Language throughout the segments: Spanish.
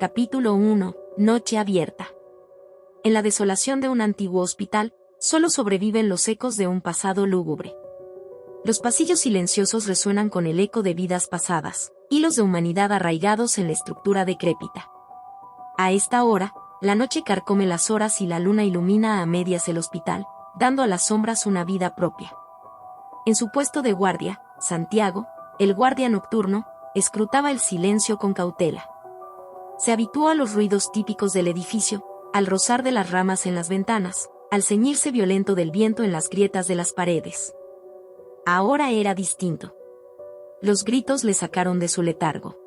Capítulo 1. Noche abierta. En la desolación de un antiguo hospital, solo sobreviven los ecos de un pasado lúgubre. Los pasillos silenciosos resuenan con el eco de vidas pasadas, hilos de humanidad arraigados en la estructura decrépita. A esta hora, la noche carcome las horas y la luna ilumina a medias el hospital, dando a las sombras una vida propia. En su puesto de guardia, Santiago, el guardia nocturno, escrutaba el silencio con cautela. Se habituó a los ruidos típicos del edificio, al rozar de las ramas en las ventanas, al ceñirse violento del viento en las grietas de las paredes. Ahora era distinto. Los gritos le sacaron de su letargo.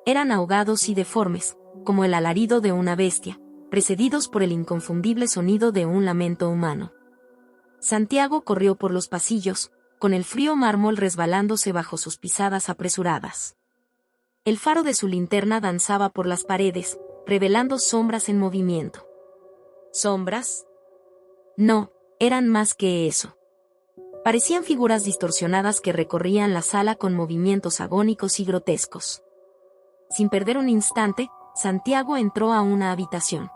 Eran ahogados y deformes, como el alarido de una bestia, precedidos por el inconfundible sonido de un lamento humano. Santiago corrió por los pasillos, con el frío mármol resbalándose bajo sus pisadas apresuradas. El faro de su linterna danzaba por las paredes, revelando sombras en movimiento. ¿Sombras? No, eran más que eso. Parecían figuras distorsionadas que recorrían la sala con movimientos agónicos y grotescos. Sin perder un instante, Santiago entró a una habitación.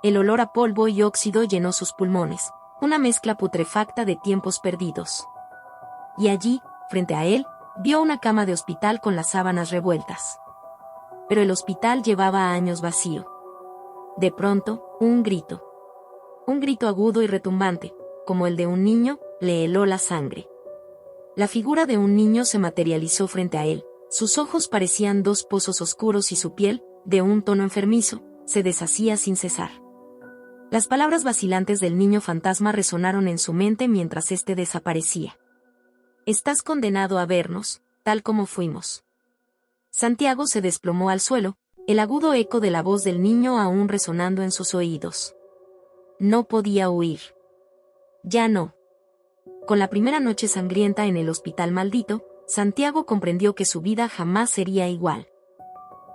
El olor a polvo y óxido llenó sus pulmones, una mezcla putrefacta de tiempos perdidos. Y allí, frente a él, vio una cama de hospital con las sábanas revueltas. Pero el hospital llevaba años vacío. De pronto, un grito. Un grito agudo y retumbante, como el de un niño, le heló la sangre. La figura de un niño se materializó frente a él, sus ojos parecían dos pozos oscuros y su piel, de un tono enfermizo, se deshacía sin cesar. Las palabras vacilantes del niño fantasma resonaron en su mente mientras éste desaparecía. Estás condenado a vernos, tal como fuimos. Santiago se desplomó al suelo, el agudo eco de la voz del niño aún resonando en sus oídos. No podía huir. Ya no. Con la primera noche sangrienta en el hospital maldito, Santiago comprendió que su vida jamás sería igual.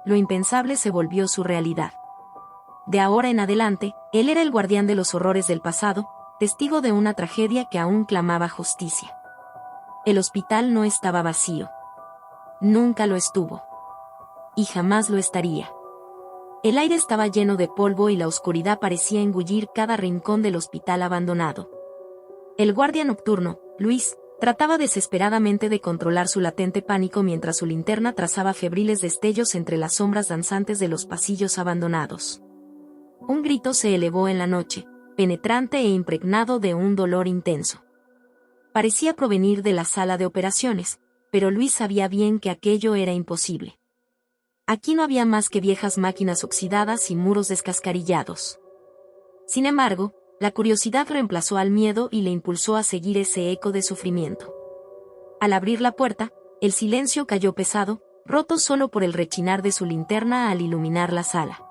Lo impensable se volvió su realidad. De ahora en adelante, él era el guardián de los horrores del pasado, testigo de una tragedia que aún clamaba justicia. El hospital no estaba vacío. Nunca lo estuvo. Y jamás lo estaría. El aire estaba lleno de polvo y la oscuridad parecía engullir cada rincón del hospital abandonado. El guardia nocturno, Luis, trataba desesperadamente de controlar su latente pánico mientras su linterna trazaba febriles destellos entre las sombras danzantes de los pasillos abandonados. Un grito se elevó en la noche, penetrante e impregnado de un dolor intenso. Parecía provenir de la sala de operaciones, pero Luis sabía bien que aquello era imposible. Aquí no había más que viejas máquinas oxidadas y muros descascarillados. Sin embargo, la curiosidad reemplazó al miedo y le impulsó a seguir ese eco de sufrimiento. Al abrir la puerta, el silencio cayó pesado, roto solo por el rechinar de su linterna al iluminar la sala.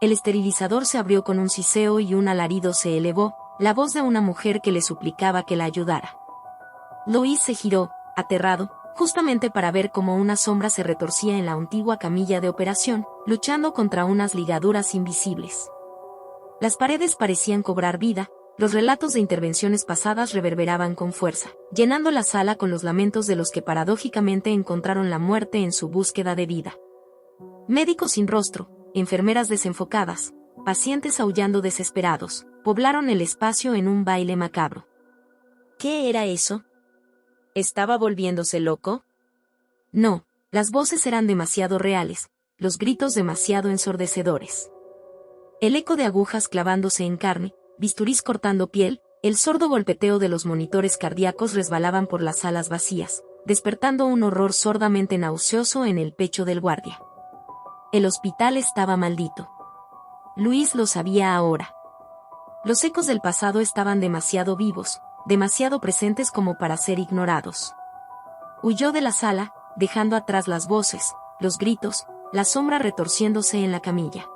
El esterilizador se abrió con un siseo y un alarido se elevó, la voz de una mujer que le suplicaba que la ayudara. Luis se giró, aterrado, justamente para ver cómo una sombra se retorcía en la antigua camilla de operación, luchando contra unas ligaduras invisibles. Las paredes parecían cobrar vida, los relatos de intervenciones pasadas reverberaban con fuerza, llenando la sala con los lamentos de los que paradójicamente encontraron la muerte en su búsqueda de vida. Médicos sin rostro, enfermeras desenfocadas, pacientes aullando desesperados, poblaron el espacio en un baile macabro. ¿Qué era eso? ¿Estaba volviéndose loco? No, las voces eran demasiado reales, los gritos demasiado ensordecedores. El eco de agujas clavándose en carne, bisturís cortando piel, el sordo golpeteo de los monitores cardíacos resbalaban por las salas vacías, despertando un horror sordamente nauseoso en el pecho del guardia. El hospital estaba maldito. Luis lo sabía ahora. Los ecos del pasado estaban demasiado vivos, demasiado presentes como para ser ignorados. Huyó de la sala, dejando atrás las voces, los gritos, la sombra retorciéndose en la camilla.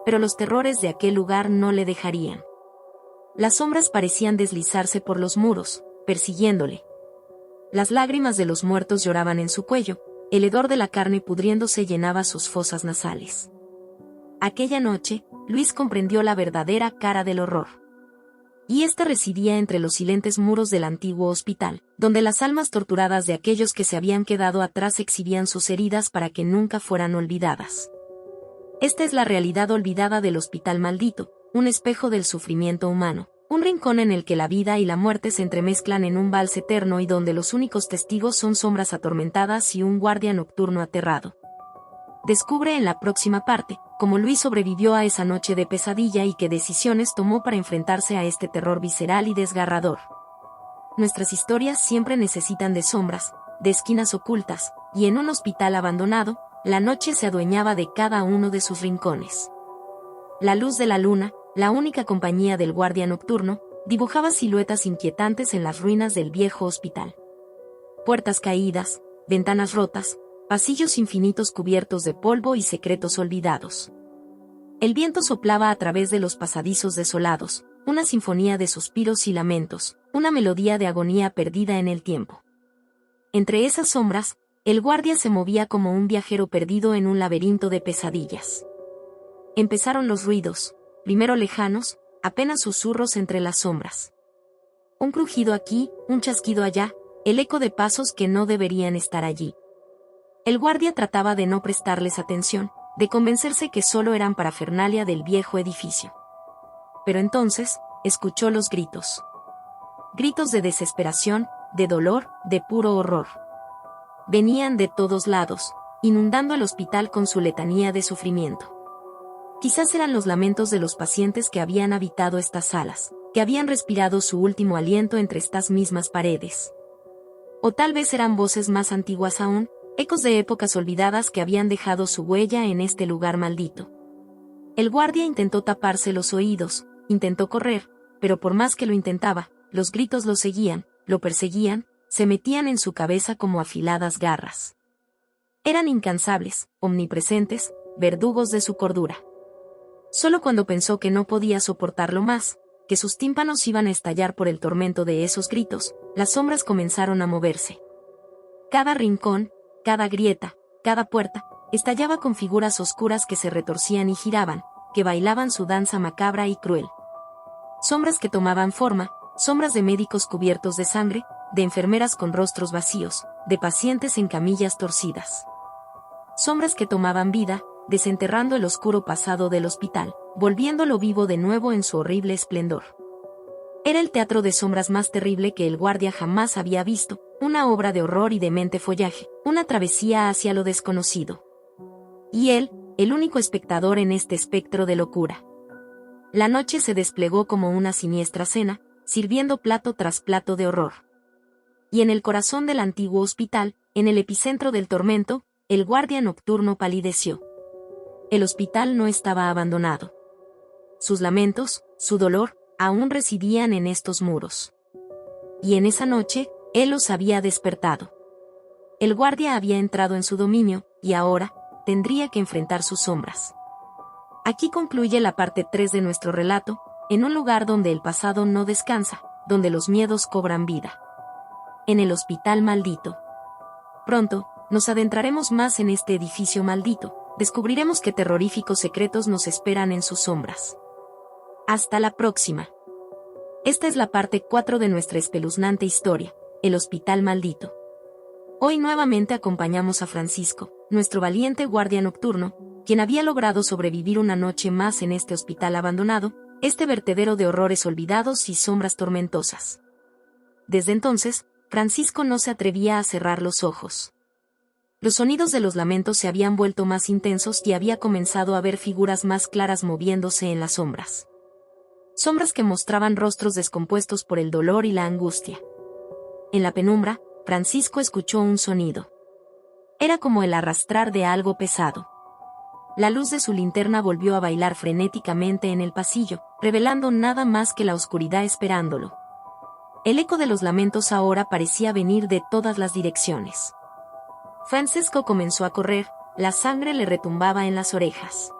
Pero los terrores de aquel lugar no le dejarían. Las sombras parecían deslizarse por los muros, persiguiéndole. Las lágrimas de los muertos lloraban en su cuello, el hedor de la carne pudriéndose llenaba sus fosas nasales. Aquella noche, Luis comprendió la verdadera cara del horror. Y ésta residía entre los silentes muros del antiguo hospital, donde las almas torturadas de aquellos que se habían quedado atrás exhibían sus heridas para que nunca fueran olvidadas. Esta es la realidad olvidada del hospital maldito, un espejo del sufrimiento humano. Un rincón en el que la vida y la muerte se entremezclan en un vals eterno y donde los únicos testigos son sombras atormentadas y un guardia nocturno aterrado. Descubre en la próxima parte cómo Luis sobrevivió a esa noche de pesadilla y qué decisiones tomó para enfrentarse a este terror visceral y desgarrador. Nuestras historias siempre necesitan de sombras, de esquinas ocultas, y en un hospital abandonado, la noche se adueñaba de cada uno de sus rincones. La luz de la luna, la única compañía del guardia nocturno, dibujaba siluetas inquietantes en las ruinas del viejo hospital. Puertas caídas, ventanas rotas, pasillos infinitos cubiertos de polvo y secretos olvidados. El viento soplaba a través de los pasadizos desolados, una sinfonía de suspiros y lamentos, una melodía de agonía perdida en el tiempo. Entre esas sombras, el guardia se movía como un viajero perdido en un laberinto de pesadillas. Empezaron los ruidos, primero lejanos, apenas susurros entre las sombras. Un crujido aquí, un chasquido allá, el eco de pasos que no deberían estar allí. El guardia trataba de no prestarles atención, de convencerse que solo eran parafernalia del viejo edificio. Pero entonces, escuchó los gritos. Gritos de desesperación, de dolor, de puro horror. Venían de todos lados, inundando el hospital con su letanía de sufrimiento. Quizás eran los lamentos de los pacientes que habían habitado estas salas, que habían respirado su último aliento entre estas mismas paredes. O tal vez eran voces más antiguas aún, ecos de épocas olvidadas que habían dejado su huella en este lugar maldito. El guardia intentó taparse los oídos, intentó correr, pero por más que lo intentaba, los gritos lo seguían, lo perseguían, se metían en su cabeza como afiladas garras. Eran incansables, omnipresentes, verdugos de su cordura. Solo cuando pensó que no podía soportarlo más, que sus tímpanos iban a estallar por el tormento de esos gritos, las sombras comenzaron a moverse. Cada rincón, cada grieta, cada puerta, estallaba con figuras oscuras que se retorcían y giraban, que bailaban su danza macabra y cruel. Sombras que tomaban forma, sombras de médicos cubiertos de sangre, de enfermeras con rostros vacíos, de pacientes en camillas torcidas. Sombras que tomaban vida, desenterrando el oscuro pasado del hospital, volviéndolo vivo de nuevo en su horrible esplendor. Era el teatro de sombras más terrible que el guardia jamás había visto, una obra de horror y demente follaje, una travesía hacia lo desconocido. Y él, el único espectador en este espectro de locura. La noche se desplegó como una siniestra cena, sirviendo plato tras plato de horror. Y en el corazón del antiguo hospital, en el epicentro del tormento, el guardia nocturno palideció. El hospital no estaba abandonado. Sus lamentos, su dolor, aún residían en estos muros. Y en esa noche, él los había despertado. El guardia había entrado en su dominio, y ahora, tendría que enfrentar sus sombras. Aquí concluye la parte 3 de nuestro relato, en un lugar donde el pasado no descansa, donde los miedos cobran vida. En el hospital maldito. Pronto, nos adentraremos más en este edificio maldito, descubriremos qué terroríficos secretos nos esperan en sus sombras. Hasta la próxima. Esta es la parte 4 de nuestra espeluznante historia, el hospital maldito. Hoy nuevamente acompañamos a Francisco, nuestro valiente guardia nocturno, quien había logrado sobrevivir una noche más en este hospital abandonado, este vertedero de horrores olvidados y sombras tormentosas. Desde entonces, Francisco no se atrevía a cerrar los ojos. Los sonidos de los lamentos se habían vuelto más intensos y había comenzado a ver figuras más claras moviéndose en las sombras. Sombras que mostraban rostros descompuestos por el dolor y la angustia. En la penumbra, Francisco escuchó un sonido. Era como el arrastrar de algo pesado. La luz de su linterna volvió a bailar frenéticamente en el pasillo, revelando nada más que la oscuridad esperándolo. El eco de los lamentos ahora parecía venir de todas las direcciones. Francisco comenzó a correr, la sangre le retumbaba en las orejas.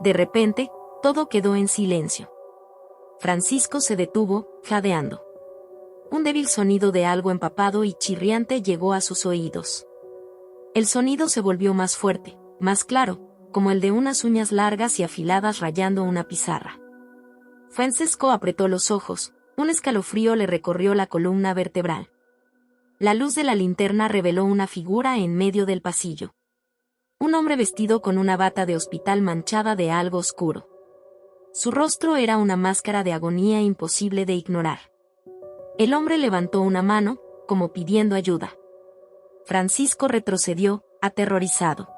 De repente, todo quedó en silencio. Francisco se detuvo, jadeando. Un débil sonido de algo empapado y chirriante llegó a sus oídos. El sonido se volvió más fuerte, más claro, como el de unas uñas largas y afiladas rayando una pizarra. Francisco apretó los ojos, un escalofrío le recorrió la columna vertebral. La luz de la linterna reveló una figura en medio del pasillo. Un hombre vestido con una bata de hospital manchada de algo oscuro. Su rostro era una máscara de agonía imposible de ignorar. El hombre levantó una mano, como pidiendo ayuda. Francisco retrocedió, aterrorizado.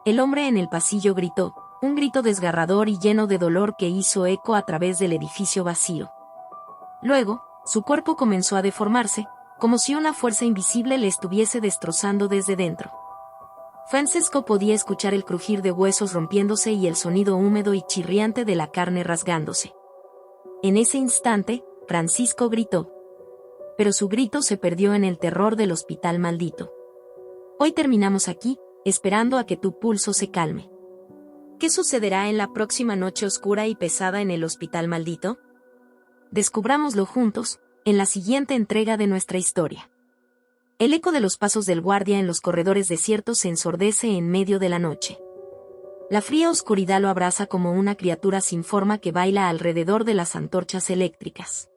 El hombre en el pasillo gritó, un grito desgarrador y lleno de dolor que hizo eco a través del edificio vacío. Luego, su cuerpo comenzó a deformarse, como si una fuerza invisible le estuviese destrozando desde dentro. Francisco podía escuchar el crujir de huesos rompiéndose y el sonido húmedo y chirriante de la carne rasgándose. En ese instante, Francisco gritó. Pero su grito se perdió en el terror del hospital maldito. Hoy terminamos aquí, esperando a que tu pulso se calme. ¿Qué sucederá en la próxima noche oscura y pesada en el hospital maldito? Descubrámoslo juntos, en la siguiente entrega de nuestra historia. El eco de los pasos del guardia en los corredores desiertos se ensordece en medio de la noche. La fría oscuridad lo abraza como una criatura sin forma que baila alrededor de las antorchas eléctricas.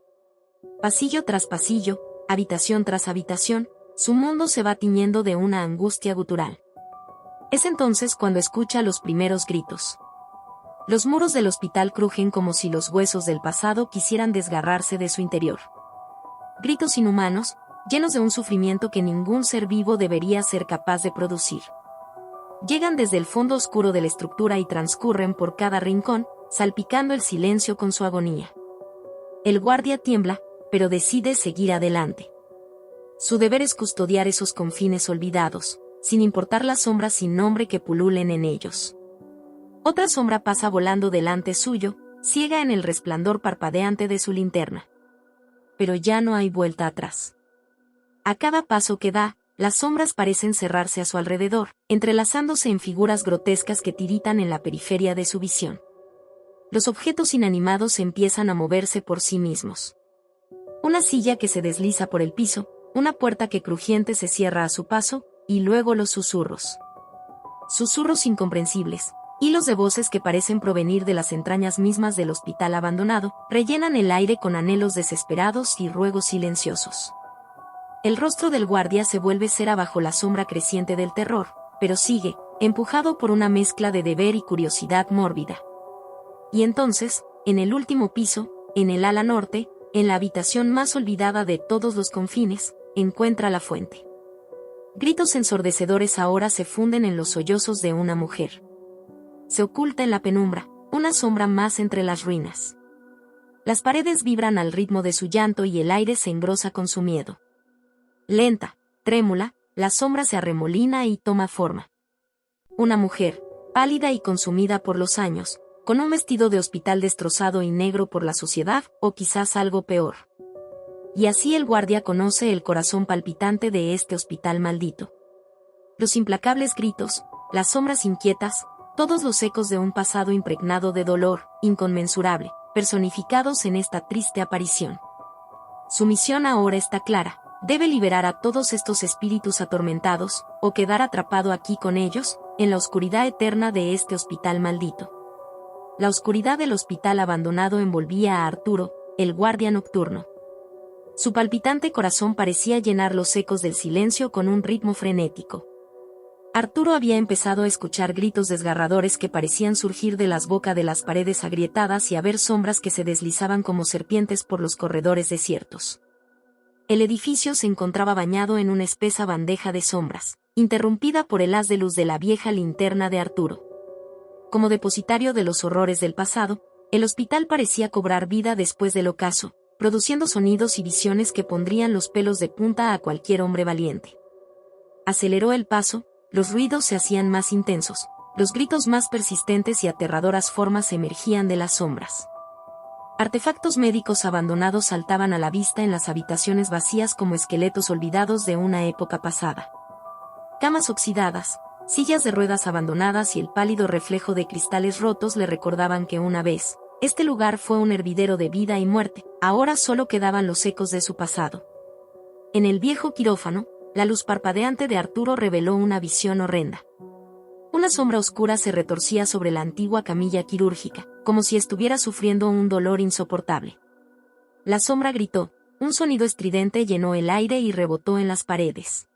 Pasillo tras pasillo, habitación tras habitación, su mundo se va tiñendo de una angustia gutural. Es entonces cuando escucha los primeros gritos. Los muros del hospital crujen como si los huesos del pasado quisieran desgarrarse de su interior. Gritos inhumanos, llenos de un sufrimiento que ningún ser vivo debería ser capaz de producir. Llegan desde el fondo oscuro de la estructura y transcurren por cada rincón, salpicando el silencio con su agonía. El guardia tiembla, pero decide seguir adelante. Su deber es custodiar esos confines olvidados, sin importar las sombras sin nombre que pululen en ellos. Otra sombra pasa volando delante suyo, ciega en el resplandor parpadeante de su linterna. Pero ya no hay vuelta atrás. A cada paso que da, las sombras parecen cerrarse a su alrededor, entrelazándose en figuras grotescas que tiritan en la periferia de su visión. Los objetos inanimados empiezan a moverse por sí mismos. Una silla que se desliza por el piso, una puerta que crujiente se cierra a su paso, y luego los susurros. Susurros incomprensibles, hilos de voces que parecen provenir de las entrañas mismas del hospital abandonado, rellenan el aire con anhelos desesperados y ruegos silenciosos. El rostro del guardia se vuelve cera bajo la sombra creciente del terror, pero sigue, empujado por una mezcla de deber y curiosidad mórbida. Y entonces, en el último piso, en el ala norte, en la habitación más olvidada de todos los confines, encuentra la fuente. Gritos ensordecedores ahora se funden en los sollozos de una mujer. Se oculta en la penumbra, una sombra más entre las ruinas. Las paredes vibran al ritmo de su llanto y el aire se engrosa con su miedo. Lenta, trémula, la sombra se arremolina y toma forma. Una mujer, pálida y consumida por los años, con un vestido de hospital destrozado y negro por la sociedad, o quizás algo peor. Y así el guardia conoce el corazón palpitante de este hospital maldito. Los implacables gritos, las sombras inquietas, todos los ecos de un pasado impregnado de dolor, inconmensurable, personificados en esta triste aparición. Su misión ahora está clara, debe liberar a todos estos espíritus atormentados, o quedar atrapado aquí con ellos, en la oscuridad eterna de este hospital maldito. La oscuridad del hospital abandonado envolvía a Arturo, el guardia nocturno. Su palpitante corazón parecía llenar los ecos del silencio con un ritmo frenético. Arturo había empezado a escuchar gritos desgarradores que parecían surgir de las bocas de las paredes agrietadas y a ver sombras que se deslizaban como serpientes por los corredores desiertos. El edificio se encontraba bañado en una espesa bandeja de sombras, interrumpida por el haz de luz de la vieja linterna de Arturo. Como depositario de los horrores del pasado, el hospital parecía cobrar vida después del ocaso, produciendo sonidos y visiones que pondrían los pelos de punta a cualquier hombre valiente. Aceleró el paso, los ruidos se hacían más intensos, los gritos más persistentes y aterradoras formas emergían de las sombras. Artefactos médicos abandonados saltaban a la vista en las habitaciones vacías como esqueletos olvidados de una época pasada. Camas oxidadas, sillas de ruedas abandonadas y el pálido reflejo de cristales rotos le recordaban que una vez, este lugar fue un hervidero de vida y muerte, ahora solo quedaban los ecos de su pasado. En el viejo quirófano, la luz parpadeante de Arturo reveló una visión horrenda. Una sombra oscura se retorcía sobre la antigua camilla quirúrgica, como si estuviera sufriendo un dolor insoportable. La sombra gritó, un sonido estridente llenó el aire y rebotó en las paredes.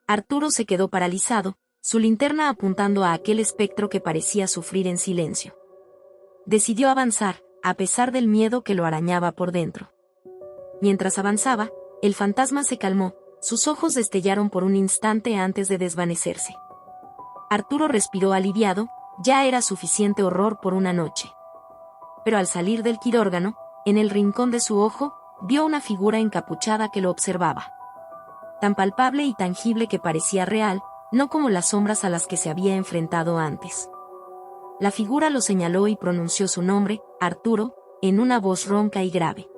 Arturo se quedó paralizado, su linterna apuntando a aquel espectro que parecía sufrir en silencio. Decidió avanzar, a pesar del miedo que lo arañaba por dentro. Mientras avanzaba, el fantasma se calmó, sus ojos destellaron por un instante antes de desvanecerse. Arturo respiró aliviado, ya era suficiente horror por una noche. Pero al salir del quirófano, en el rincón de su ojo, vio una figura encapuchada que lo observaba. Tan palpable y tangible que parecía real, no como las sombras a las que se había enfrentado antes. La figura lo señaló y pronunció su nombre, Arturo, en una voz ronca y grave.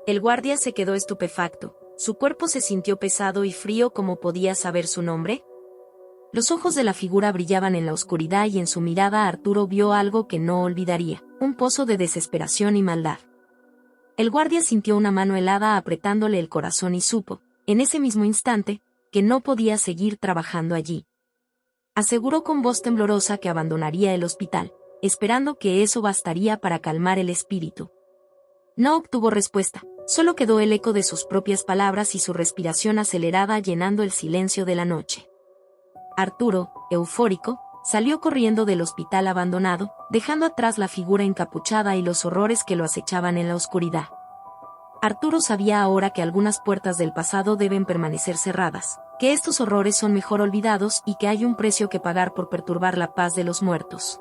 El guardia se quedó estupefacto, su cuerpo se sintió pesado y frío. ¿Cómo podía saber su nombre? Los ojos de la figura brillaban en la oscuridad y en su mirada Arturo vio algo que no olvidaría, un pozo de desesperación y maldad. El guardia sintió una mano helada apretándole el corazón y supo, en ese mismo instante, que no podía seguir trabajando allí. Aseguró con voz temblorosa que abandonaría el hospital, esperando que eso bastaría para calmar el espíritu. No obtuvo respuesta, solo quedó el eco de sus propias palabras y su respiración acelerada llenando el silencio de la noche. Arturo, eufórico, salió corriendo del hospital abandonado, dejando atrás la figura encapuchada y los horrores que lo acechaban en la oscuridad. Arturo sabía ahora que algunas puertas del pasado deben permanecer cerradas, que estos horrores son mejor olvidados y que hay un precio que pagar por perturbar la paz de los muertos.